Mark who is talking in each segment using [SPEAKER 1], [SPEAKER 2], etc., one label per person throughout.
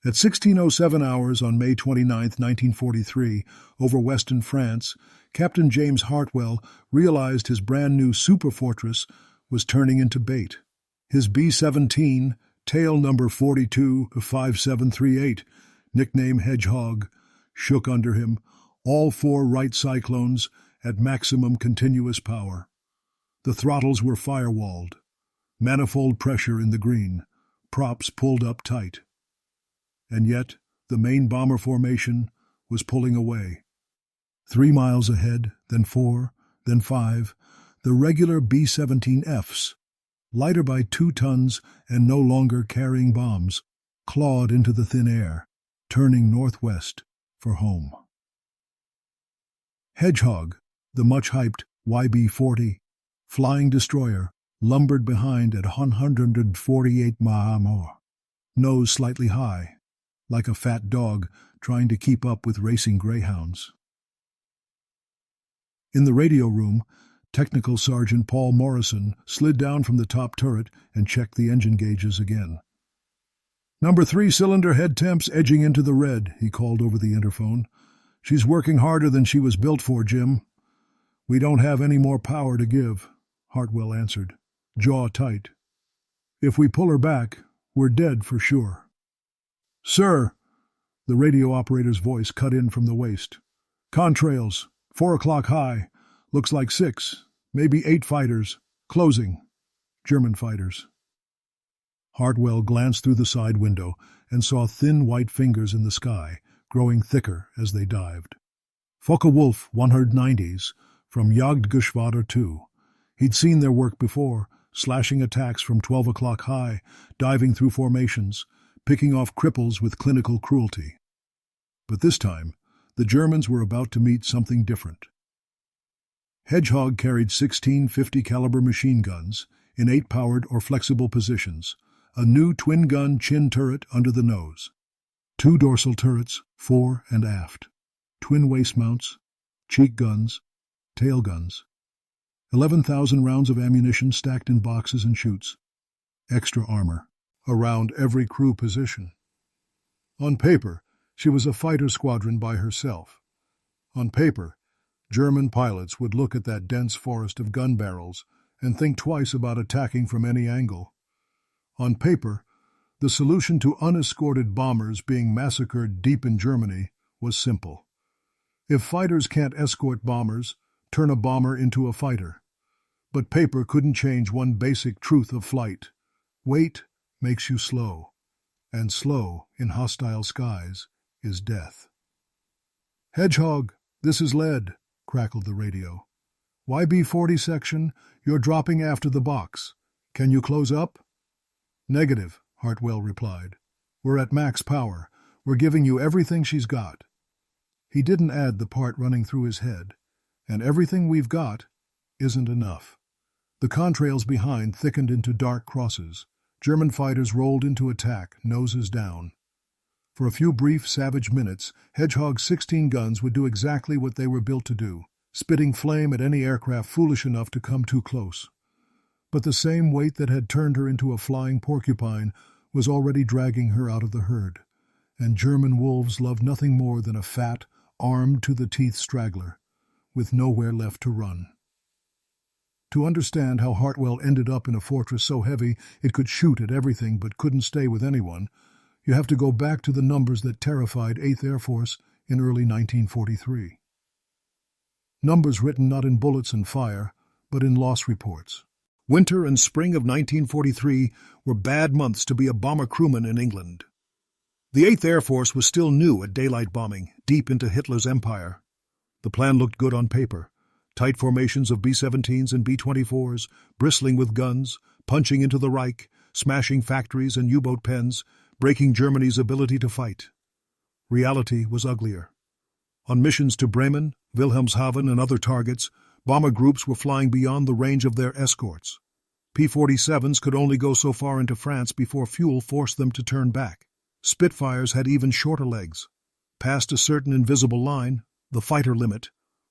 [SPEAKER 1] At 16:07 hours on May 29, 1943, over western France, Captain James Hartwell realized his brand-new superfortress was turning into bait. His B-17, tail number 425738, nicknamed Hedgehog, shook under him, all four Wright Cyclones at maximum continuous power. The throttles were firewalled, manifold pressure in the green, props pulled up tight. And yet, the main bomber formation was pulling away. 3 miles ahead, then 4, then 5, the regular B-17Fs, lighter by 2 tons and no longer carrying bombs, clawed into the thin air, turning northwest for home. Hedgehog, the much-hyped YB-40, flying destroyer, lumbered behind at 148 miles, nose slightly high, like a fat dog trying to keep up with racing greyhounds. In the radio room, Technical Sergeant Paul Morrison slid down from the top turret and checked the engine gauges again. "Number 3-cylinder head temps edging into the red," he called over the interphone. "She's working harder than she was built for, Jim." "We don't have any more power to give," Hartwell answered, jaw tight. "If we pull her back, we're dead for sure." "Sir," the radio operator's voice cut in from the waist. "Contrails, 4 o'clock high. Looks like 6, maybe 8 fighters. Closing. German fighters." Hartwell glanced through the side window and saw thin white fingers in the sky, growing thicker as they dived. Focke-Wulf 190s from Jagdgeschwader 2. He'd seen their work before, slashing attacks from 12 o'clock high, diving through formations, picking off cripples with clinical cruelty. But this time, the Germans were about to meet something different. Hedgehog carried 16 50-caliber machine guns in 8-powered or flexible positions, a new twin-gun chin turret under the nose, 2 dorsal turrets, fore and aft, twin waist mounts, cheek guns, tail guns, 11,000 rounds of ammunition stacked in boxes and chutes, extra armor around every crew position. On paper, she was a fighter squadron by herself. On paper, German pilots would look at that dense forest of gun barrels and think twice about attacking from any angle. On paper, the solution to unescorted bombers being massacred deep in Germany was simple. If fighters can't escort bombers, turn a bomber into a fighter. But paper couldn't change one basic truth of flight. Weight makes you slow, and slow in hostile skies is death. "Hedgehog, this is lead," crackled the radio. "YB-40 section, you're dropping after the box. Can you close up?" "Negative," Hartwell replied. "We're at max power. We're giving you everything she's got." He didn't add the part running through his head, "and everything we've got isn't enough." The contrails behind thickened into dark crosses. German fighters rolled into attack, noses down. For a few brief, savage minutes, Hedgehog's 16 guns would do exactly what they were built to do, spitting flame at any aircraft foolish enough to come too close. But the same weight that had turned her into a flying porcupine was already dragging her out of the herd, and German wolves loved nothing more than a fat, armed-to-the-teeth straggler, with nowhere left to run. To understand how Hartwell ended up in a fortress so heavy it could shoot at everything but couldn't stay with anyone, you have to go back to the numbers that terrified 8th Air Force in early 1943. Numbers written not in bullets and fire, but in loss reports. Winter and spring of 1943 were bad months to be a bomber crewman in England. The 8th Air Force was still new at daylight bombing, deep into Hitler's empire. The plan looked good on paper. Tight formations of B-17s and B-24s, bristling with guns, punching into the Reich, smashing factories and U-boat pens, breaking Germany's ability to fight. Reality was uglier. On missions to Bremen, Wilhelmshaven, and other targets, bomber groups were flying beyond the range of their escorts. P-47s could only go so far into France before fuel forced them to turn back. Spitfires had even shorter legs. Past a certain invisible line, the fighter limit,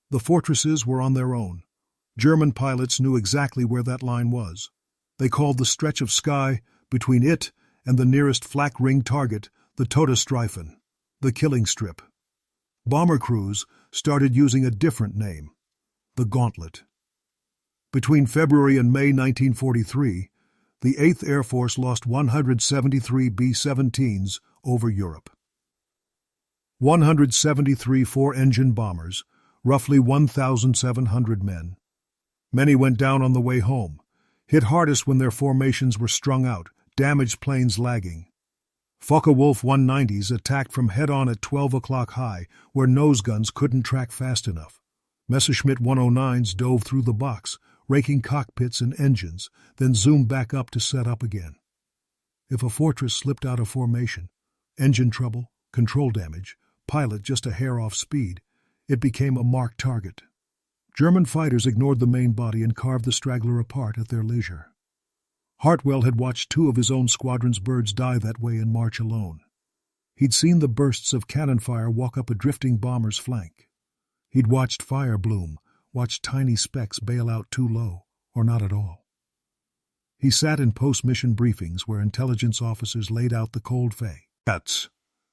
[SPEAKER 1] the fortresses were on their own. German pilots knew exactly where that line was. They called the stretch of sky between it and the nearest flak ring target the Todesstreifen, the killing strip. Bomber crews started using a different name, the Gauntlet. Between February and May 1943, the 8th Air Force lost 173 B-17s over Europe. 173 four-engine bombers, roughly 1,700 men. Many went down on the way home, hit hardest when their formations were strung out, damaged planes lagging. Focke-Wulf 190s attacked from head-on at 12 o'clock high, where nose guns couldn't track fast enough. Messerschmitt 109s dove through the box, raking cockpits and engines, then zoomed back up to set up again. If a fortress slipped out of formation, engine trouble, control damage, pilot just a hair off speed, it became a marked target. German fighters ignored the main body and carved the straggler apart at their leisure. Hartwell had watched 2 of his own squadron's birds die that way in March alone. He'd seen the bursts of cannon fire walk up a drifting bomber's flank. He'd watched fire bloom, watched tiny specks bail out too low, or not at all. He sat in post-mission briefings where intelligence officers laid out the cold facts.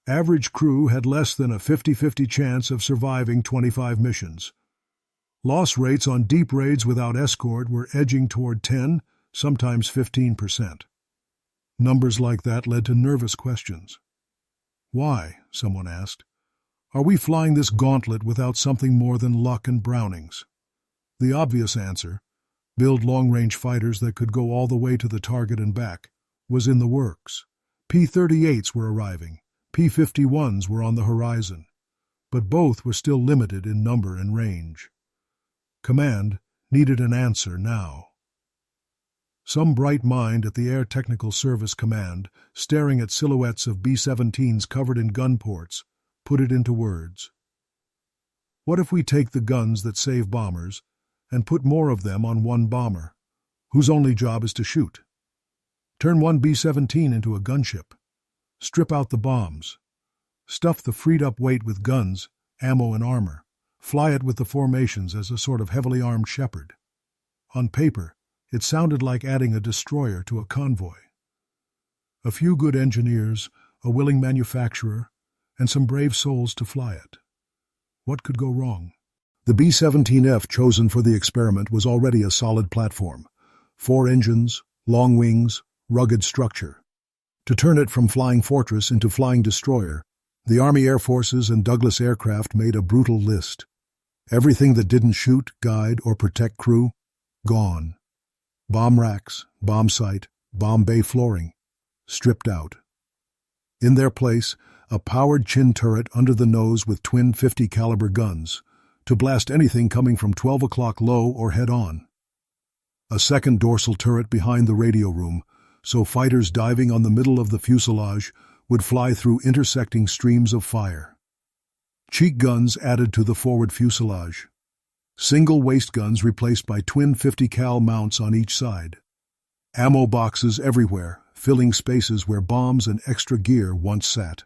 [SPEAKER 1] Average crew had less than a 50-50 chance of surviving 25 missions. Loss rates on deep raids without escort were edging toward 10, sometimes 15%. Numbers like that led to nervous questions. Why, someone asked, are we flying this gauntlet without something more than luck and Brownings? The obvious answer, build long-range fighters that could go all the way to the target and back, was in the works. P-38s were arriving, P-51s were on the horizon, but both were still limited in number and range. Command needed an answer now. Some bright mind at the Air Technical Service Command, staring at silhouettes of B-17s covered in gun ports, put it into words. What if we take the guns that save bombers and put more of them on one bomber, whose only job is to shoot? Turn one B-17 into a gunship. Strip out the bombs. Stuff the freed-up weight with guns, ammo, and armor. Fly it with the formations as a sort of heavily armed shepherd. On paper, it sounded like adding a destroyer to a convoy. A few good engineers, a willing manufacturer, and some brave souls to fly it. What could go wrong? The B-17F chosen for the experiment was already a solid platform. 4 engines, long wings, rugged structure. To turn it from flying fortress into flying destroyer, the Army Air Forces and Douglas Aircraft made a brutal list. Everything that didn't shoot, guide, or protect crew, gone. Bomb racks, bomb sight, bomb bay flooring, stripped out. In their place, a powered chin turret under the nose with twin 50 caliber guns to blast anything coming from 12 o'clock low or head-on. A second dorsal turret behind the radio room, so fighters diving on the middle of the fuselage would fly through intersecting streams of fire. Cheek guns added to the forward fuselage. Single waist guns replaced by twin 50 cal mounts on each side. Ammo boxes everywhere, filling spaces where bombs and extra gear once sat.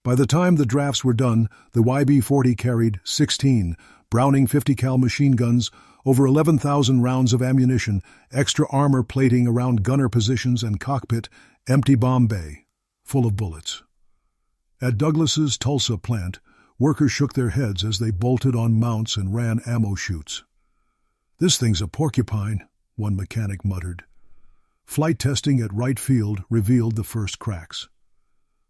[SPEAKER 1] By the time the drafts were done, the YB-40 carried 16 Browning 50 cal machine guns, over 11,000 rounds of ammunition, extra armor plating around gunner positions and cockpit, empty bomb bay, full of bullets. At Douglas's Tulsa plant, workers shook their heads as they bolted on mounts and ran ammo chutes. "This thing's a Porcupine," one mechanic muttered. Flight testing at Wright Field revealed the first cracks.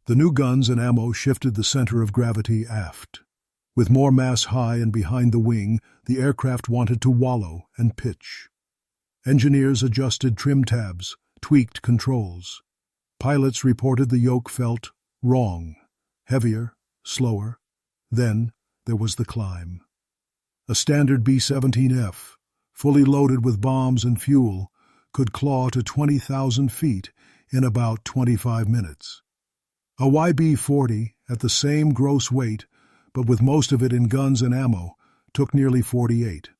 [SPEAKER 1] The new guns and ammo shifted the center of gravity aft. With more mass high and behind the wing, the aircraft wanted to wallow and pitch. Engineers adjusted trim tabs, tweaked controls. Pilots reported the yoke felt wrong, heavier, slower. Then there was the climb. A standard B-17F, fully loaded with bombs and fuel, could claw to 20,000 feet in about 25 minutes. A YB-40, at the same gross weight, but with most of it in guns and ammo, took nearly 48.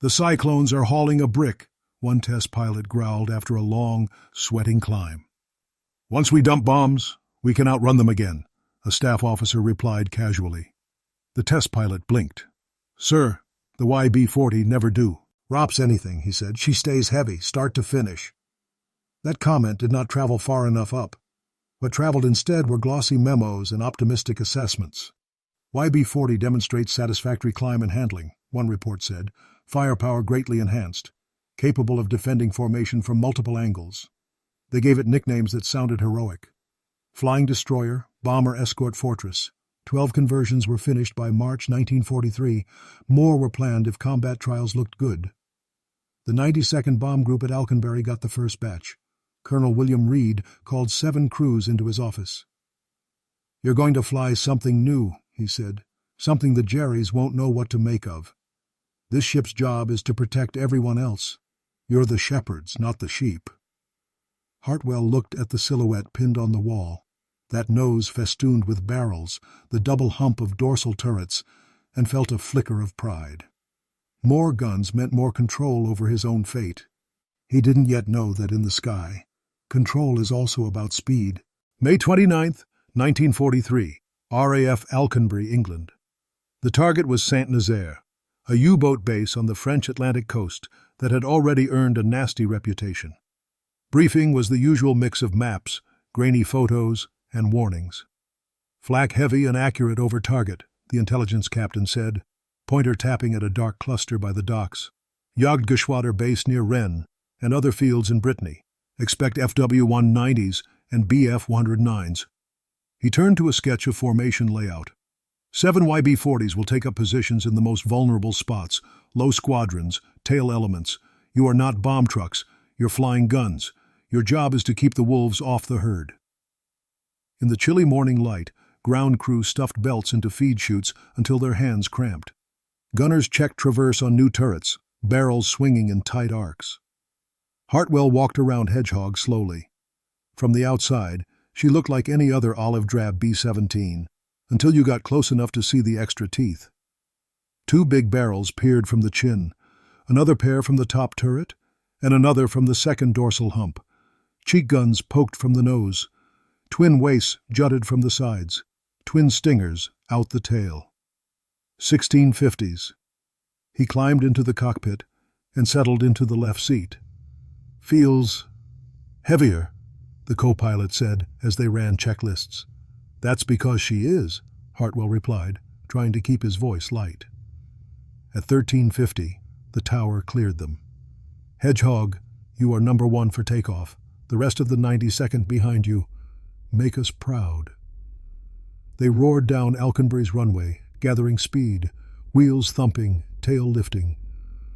[SPEAKER 1] "The Cyclones are hauling a brick," one test pilot growled after a long, sweating climb. "Once we dump bombs, we can outrun them again," a staff officer replied casually. The test pilot blinked. "Sir, the YB-40 never do. Rops anything," he said. "She stays heavy, start to finish." That comment did not travel far enough up. What traveled instead were glossy memos and optimistic assessments. YB-40 demonstrates satisfactory climb and handling, one report said, firepower greatly enhanced, capable of defending formation from multiple angles. They gave it nicknames that sounded heroic. Flying Destroyer, Bomber Escort Fortress. 12 conversions were finished by March 1943. More were planned if combat trials looked good. The 92nd Bomb Group at Alconbury got the first batch. Colonel William Reed called 7 crews into his office. "You're going to fly something new," he said, "something the Jerrys won't know what to make of. This ship's job is to protect everyone else. You're the shepherds, not the sheep." Hartwell looked at the silhouette pinned on the wall, that nose festooned with barrels, the double hump of dorsal turrets, and felt a flicker of pride. More guns meant more control over his own fate. He didn't yet know that in the sky, control is also about speed. May 29th, 1943, RAF Alconbury, England. The target was Saint Nazaire, a U-boat base on the French Atlantic coast that had already earned a nasty reputation. Briefing was the usual mix of maps, grainy photos, and warnings. "Flak heavy and accurate over target," the intelligence captain said, pointer tapping at a dark cluster by the docks. "Jagdgeschwader base near Rennes and other fields in Brittany. Expect FW-190s and BF-109s. He turned to a sketch of formation layout. 7 YB-40s will take up positions in the most vulnerable spots, low squadrons, tail elements. You are not bomb trucks, you're flying guns. Your job is to keep the wolves off the herd." In the chilly morning light, ground crew stuffed belts into feed chutes until their hands cramped. Gunners checked traverse on new turrets, barrels swinging in tight arcs. Hartwell walked around Hedgehog slowly. From the outside, she looked like any other olive-drab B-17, until you got close enough to see the extra teeth. 2 big barrels peered from the chin, another pair from the top turret, and another from the second dorsal hump. Cheek guns poked from the nose. Twin waists jutted from the sides. Twin stingers out the tail. 1650s. He climbed into the cockpit and settled into the left seat. "Feels heavier," the co-pilot said as they ran checklists. "That's because she is," Hartwell replied, trying to keep his voice light. At 1350, the tower cleared them. "Hedgehog, you are number 1 for takeoff. The rest of the 92nd behind you. Make us proud." They roared down Alconbury's runway, gathering speed, wheels thumping, tail lifting.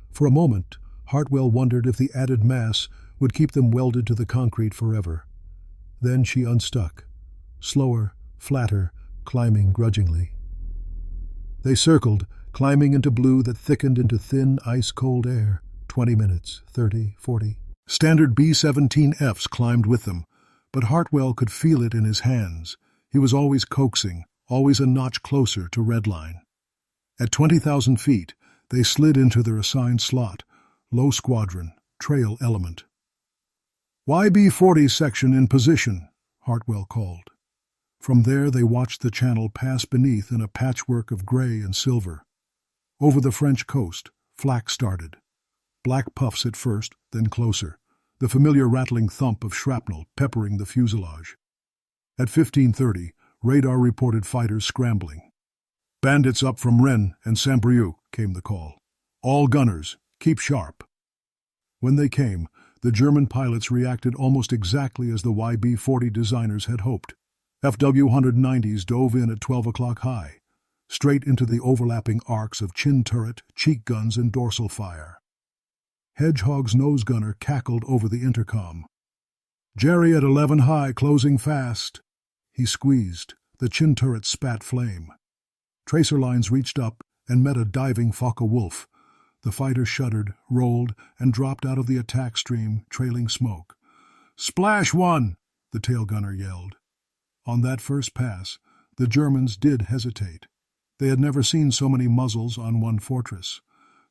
[SPEAKER 1] For a moment, Hartwell wondered if the added mass would keep them welded to the concrete forever. Then she unstuck, slower, flatter, climbing grudgingly. They circled, climbing into blue that thickened into thin, ice-cold air. 20 minutes, 30, 40. Standard B-17Fs climbed with them, but Hartwell could feel it in his hands. He was always coaxing, always a notch closer to redline. At 20,000 feet, they slid into their assigned slot, low squadron, trail element. "YB-40 section in position," Hartwell called. From there they watched the channel pass beneath in a patchwork of gray and silver. Over the French coast, flak started. Black puffs at first, then closer, the familiar rattling thump of shrapnel peppering the fuselage. At 1530, radar reported fighters scrambling. "Bandits up from Rennes and Saint-Brieuc," came the call. "All gunners, keep sharp." When they came, the German pilots reacted almost exactly as the YB-40 designers had hoped. FW-190s dove in at 12 o'clock high, straight into the overlapping arcs of chin turret, cheek guns, and dorsal fire. Hedgehog's nose gunner cackled over the intercom. "Jerry at 11 high, closing fast." He squeezed. The chin turret spat flame. Tracer lines reached up and met a diving Focke-Wulf. The fighter shuddered, rolled, and dropped out of the attack stream, trailing smoke. "Splash 1!" the tail gunner yelled. On that first pass, the Germans did hesitate. They had never seen so many muzzles on one fortress.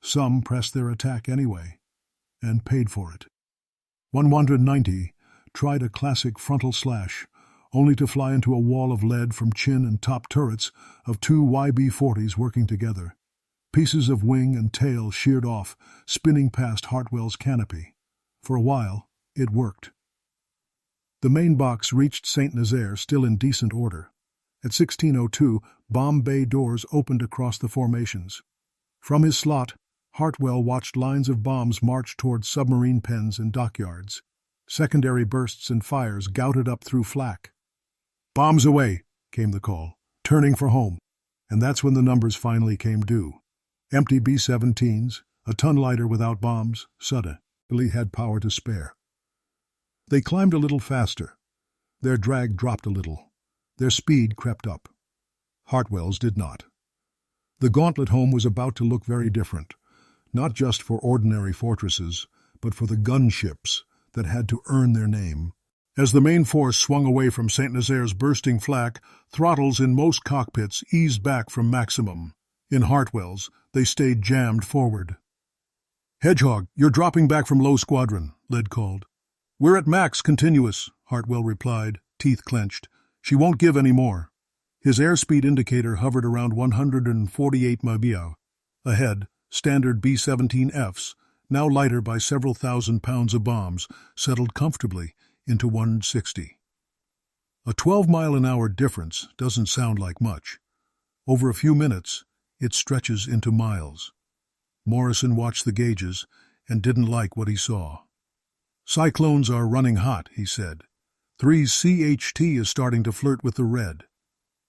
[SPEAKER 1] Some pressed their attack anyway, and paid for it. 190 tried a classic frontal slash, only to fly into a wall of lead from chin and top turrets of 2 YB-40s working together. Pieces of wing and tail sheared off, spinning past Hartwell's canopy. For a while, it worked. The main box reached Saint Nazaire still in decent order. At 16:02, bomb bay doors opened across the formations. From his slot, Hartwell watched lines of bombs march toward submarine pens and dockyards. Secondary bursts and fires gouted up through flak. "Bombs away," came the call, turning for home. And that's when the numbers finally came due. Empty B-17s, a ton lighter without bombs, suddenly had power to spare. They climbed a little faster. Their drag dropped a little. Their speed crept up. Hartwell's did not. The gauntlet home was about to look very different, not just for ordinary fortresses, but for the gunships that had to earn their name. As the main force swung away from Saint Nazaire's bursting flak, throttles in most cockpits eased back from maximum. In Hartwell's, they stayed jammed forward. "Hedgehog, you're dropping back from low squadron," Led called. "We're at max continuous," Hartwell replied, teeth clenched. "She won't give any more." His airspeed indicator hovered around 148 mph. Ahead, standard B-17Fs, now lighter by several thousand pounds of bombs, settled comfortably into 160. A 12-mile-an-hour difference doesn't sound like much. Over a few minutes, it stretches into miles. Morrison watched the gauges and didn't like what he saw. "Cyclones are running hot," he said. 3's CHT is starting to flirt with the red.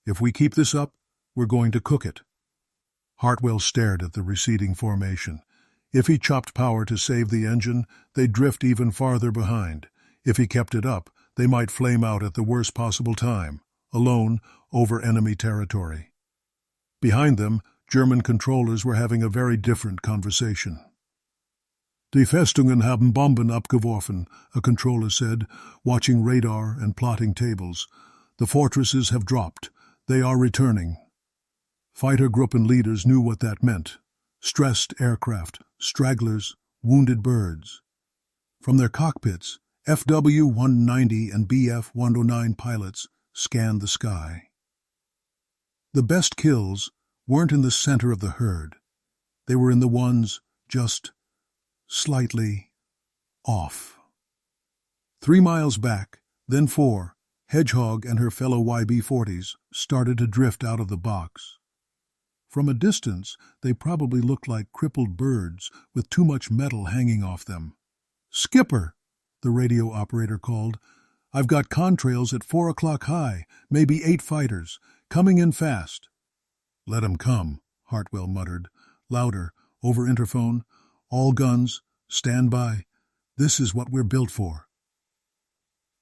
[SPEAKER 1] If we keep this up, we're going to cook it." Hartwell stared at the receding formation. If he chopped power to save the engine, they'd drift even farther behind. If he kept it up, they might flame out at the worst possible time, alone over enemy territory. Behind them, German controllers were having a very different conversation. "Die Festungen haben Bomben abgeworfen," a controller said, watching radar and plotting tables. "The fortresses have dropped. They are returning." Fighter Gruppen leaders knew what that meant. Stressed aircraft, stragglers, wounded birds. From their cockpits, FW-190 and BF-109 pilots scanned the sky. The best kills weren't in the center of the herd. They were in the ones just slightly off. 3 miles back, then 4, Hedgehog and her fellow YB-40s started to drift out of the box. From a distance, they probably looked like crippled birds with too much metal hanging off them. "Skipper," the radio operator called, "I've got contrails at 4 o'clock high, maybe 8 fighters, coming in fast." "Let 'em come," Hartwell muttered, louder, over interphone. "All guns, stand by. This is what we're built for."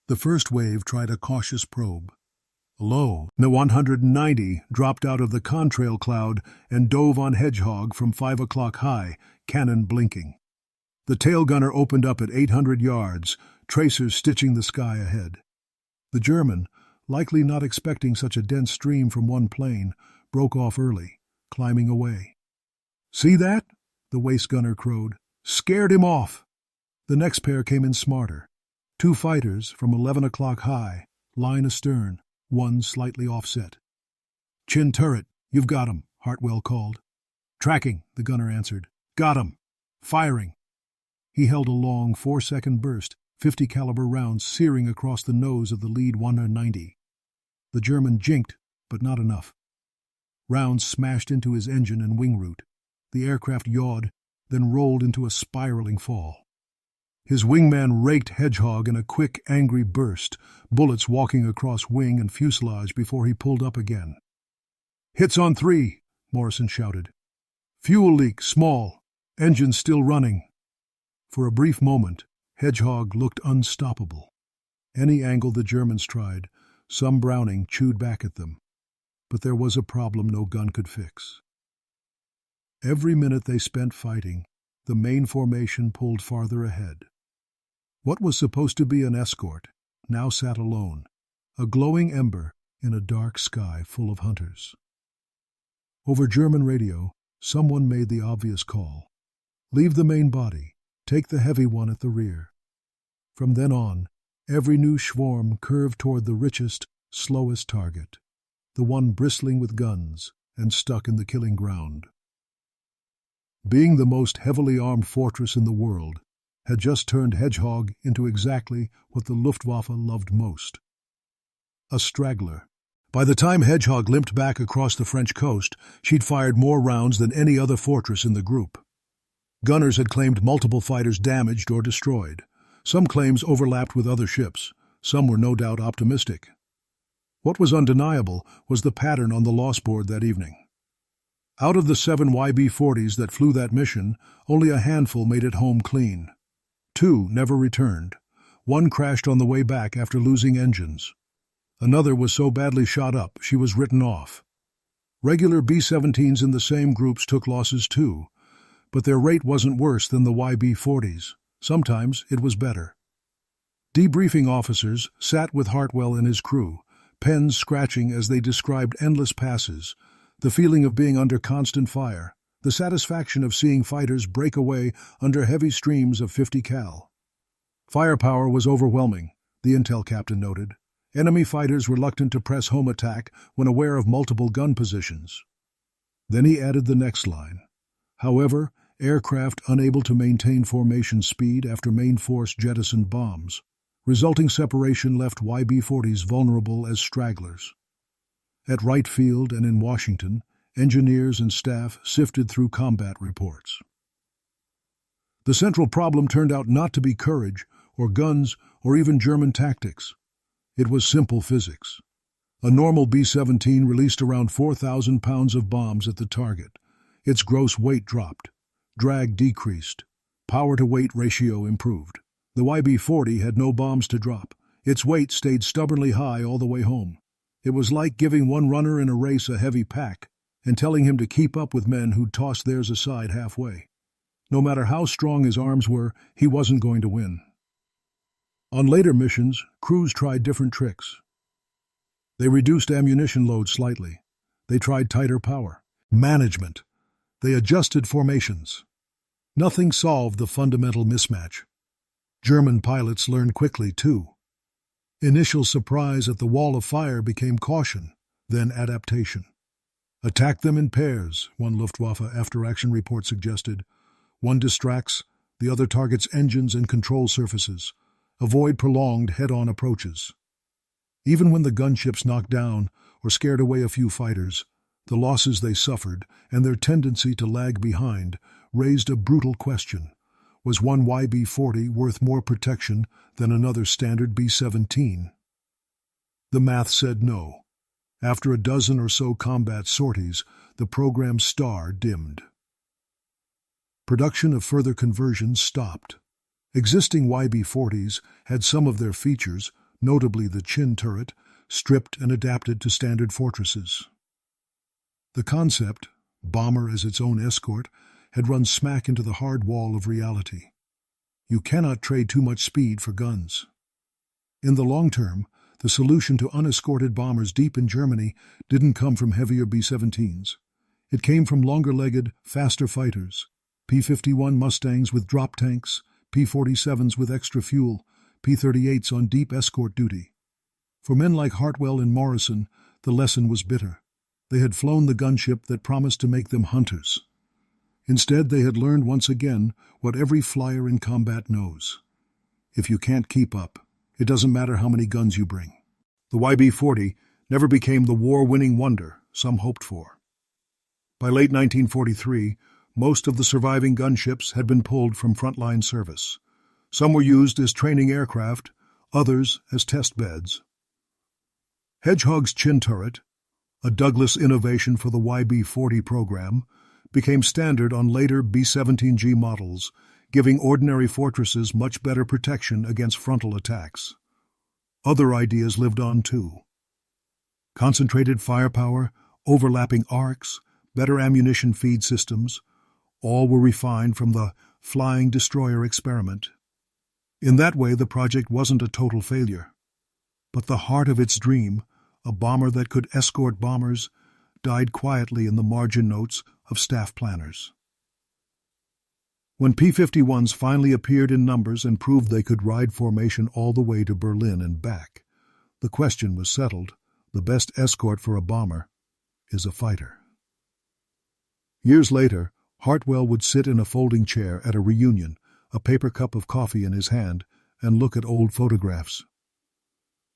[SPEAKER 1] The first wave tried a cautious probe. Low, the 190 dropped out of the contrail cloud and dove on Hedgehog from 5 o'clock high, cannon blinking. The tail gunner opened up at 800 yards, tracers stitching the sky ahead. The German, likely not expecting such a dense stream from one plane, broke off early, climbing away. "See that?" the waist gunner crowed. "Scared him off." The next pair came in smarter. 2 fighters from 11 o'clock high, line astern, one slightly offset. "Chin turret, you've got 'em," Hartwell called. "Tracking," the gunner answered. "Got 'em. Firing." He held a long 4-second burst, 50 caliber rounds searing across the nose of the lead 190. The German jinked, but not enough. Rounds smashed into his engine and wing root. The aircraft yawed, then rolled into a spiraling fall. His wingman raked Hedgehog in a quick, angry burst, bullets walking across wing and fuselage before he pulled up again. "Hits on 3, Morrison shouted. "Fuel leak, small. Engine still running." For a brief moment, Hedgehog looked unstoppable. Any angle the Germans tried, some Browning chewed back at them. But there was a problem no gun could fix. Every minute they spent fighting, the main formation pulled farther ahead. What was supposed to be an escort now sat alone, a glowing ember in a dark sky full of hunters. Over German radio, someone made the obvious call. "Leave the main body. Take the heavy one at the rear." From then on, every new swarm curved toward the richest, slowest target, the one bristling with guns and stuck in the killing ground. Being the most heavily armed fortress in the world, had just turned Hedgehog into exactly what the Luftwaffe loved most: a straggler. By the time Hedgehog limped back across the French coast, she'd fired more rounds than any other fortress in the group. Gunners had claimed multiple fighters damaged or destroyed. Some claims overlapped with other ships. Some were no doubt optimistic. What was undeniable was the pattern on the loss board that evening. Out of the 7 YB-40s that flew that mission, only a handful made it home clean. 2 never returned. 1 crashed on the way back after losing engines. Another was so badly shot up she was written off. Regular B-17s in the same groups took losses too, but their rate wasn't worse than the YB-40s. Sometimes it was better. Debriefing officers sat with Hartwell and his crew, pens scratching as they described endless passes, the feeling of being under constant fire, the satisfaction of seeing fighters break away under heavy streams of 50 cal. Firepower was overwhelming, the intel captain noted. Enemy fighters reluctant to press home attack when aware of multiple gun positions. Then he added the next line. However, aircraft unable to maintain formation speed after main force jettisoned bombs. Resulting separation left YB-40s vulnerable as stragglers. At Wright Field and in Washington, engineers and staff sifted through combat reports. The central problem turned out not to be courage, or guns, or even German tactics. It was simple physics. A normal B-17 released around 4,000 pounds of bombs at the target. Its gross weight dropped. Drag decreased. Power-to-weight ratio improved. The YB-40 had no bombs to drop. Its weight stayed stubbornly high all the way home. It was like giving one runner in a race a heavy pack and telling him to keep up with men who'd tossed theirs aside halfway. No matter how strong his arms were, he wasn't going to win. On later missions, crews tried different tricks. They reduced ammunition load slightly. They tried tighter power. Management. They adjusted formations. Nothing solved the fundamental mismatch. German pilots learned quickly, too. Initial surprise at the wall of fire became caution, then adaptation. Attack them in pairs, one Luftwaffe after-action report suggested. One distracts, the other targets engines and control surfaces. Avoid prolonged head-on approaches. Even when the gunships knocked down or scared away a few fighters, the losses they suffered and their tendency to lag behind raised a brutal question. Was one YB-40 worth more protection than another standard B-17? The math said no. After a dozen or so combat sorties, the program's star dimmed. Production of further conversions stopped. Existing YB-40s had some of their features, notably the chin turret, stripped and adapted to standard fortresses. The concept, bomber as its own escort, had run smack into the hard wall of reality. You cannot trade too much speed for guns. In the long term, the solution to unescorted bombers deep in Germany didn't come from heavier B-17s. It came from longer-legged, faster fighters, P-51 Mustangs with drop tanks, P-47s with extra fuel, P-38s on deep escort duty. For men like Hartwell and Morrison, the lesson was bitter. They had flown the gunship that promised to make them hunters. Instead, they had learned once again what every flyer in combat knows. If you can't keep up, it doesn't matter how many guns you bring. The YB-40 never became the war-winning wonder some hoped for. By late 1943, most of the surviving gunships had been pulled from frontline service. Some were used as training aircraft, others as test beds. Hedgehog's chin turret, a Douglas innovation for the YB-40 program, became standard on later B-17G models, giving ordinary fortresses much better protection against frontal attacks. Other ideas lived on too. Concentrated firepower, overlapping arcs, better ammunition feed systems, all were refined from the flying destroyer experiment. In that way, the project wasn't a total failure. But the heart of its dream, a bomber that could escort bombers, died quietly in the margin notes of staff planners. When P-51s finally appeared in numbers and proved they could ride formation all the way to Berlin and back, the question was settled: the best escort for a bomber is a fighter. Years later, Hartwell would sit in a folding chair at a reunion, a paper cup of coffee in his hand, and look at old photographs.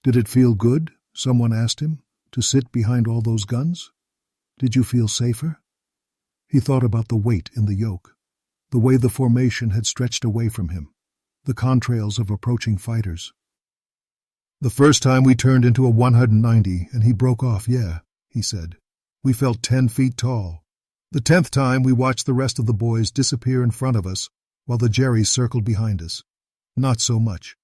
[SPEAKER 1] "Did it feel good," someone asked him, "to sit behind all those guns? Did you feel safer?" He thought about the weight in the yoke, the way the formation had stretched away from him, the contrails of approaching fighters. "The first time we turned into a 190 and he broke off, yeah," he said. "We felt 10 feet tall. The 10th time we watched the rest of the boys disappear in front of us while the Jerrys circled behind us. Not so much."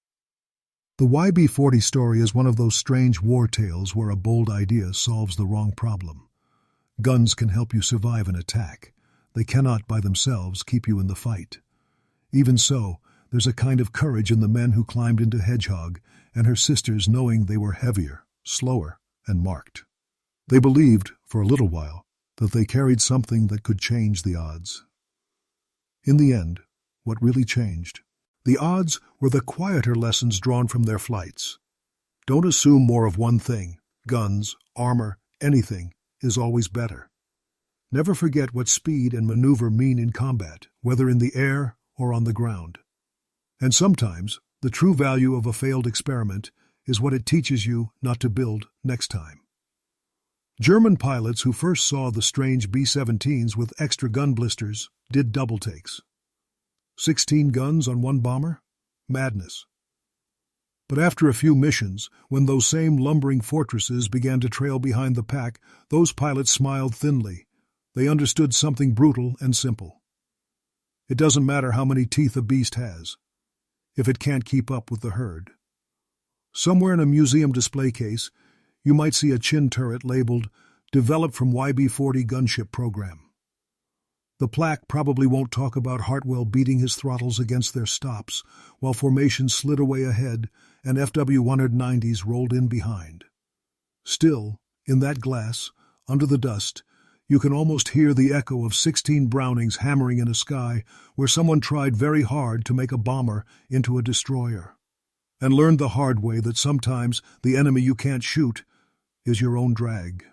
[SPEAKER 1] The YB-40 story is one of those strange war tales where a bold idea solves the wrong problem. Guns can help you survive an attack. They cannot by themselves keep you in the fight. Even so, there's a kind of courage in the men who climbed into Hedgehog and her sisters, knowing they were heavier, slower, and marked. They believed, for a little while, that they carried something that could change the odds. In the end, what really changed? The odds were the quieter lessons drawn from their flights. Don't assume more of one thing. Guns, armor, anything is always better. Never forget what speed and maneuver mean in combat, whether in the air or on the ground. And sometimes, the true value of a failed experiment is what it teaches you not to build next time. German pilots who first saw the strange B-17s with extra gun blisters did double takes. 16 guns on one bomber? Madness. But after a few missions, when those same lumbering fortresses began to trail behind the pack, those pilots smiled thinly. They understood something brutal and simple. It doesn't matter how many teeth a beast has, if it can't keep up with the herd. Somewhere in a museum display case, you might see a chin turret labeled, "Developed from YB-40 Gunship Program." The plaque probably won't talk about Hartwell beating his throttles against their stops, while formations slid away ahead and FW-190s rolled in behind. Still, in that glass, under the dust, you can almost hear the echo of 16 Brownings hammering in a sky where someone tried very hard to make a bomber into a destroyer, and learned the hard way that sometimes the enemy you can't shoot is your own drag.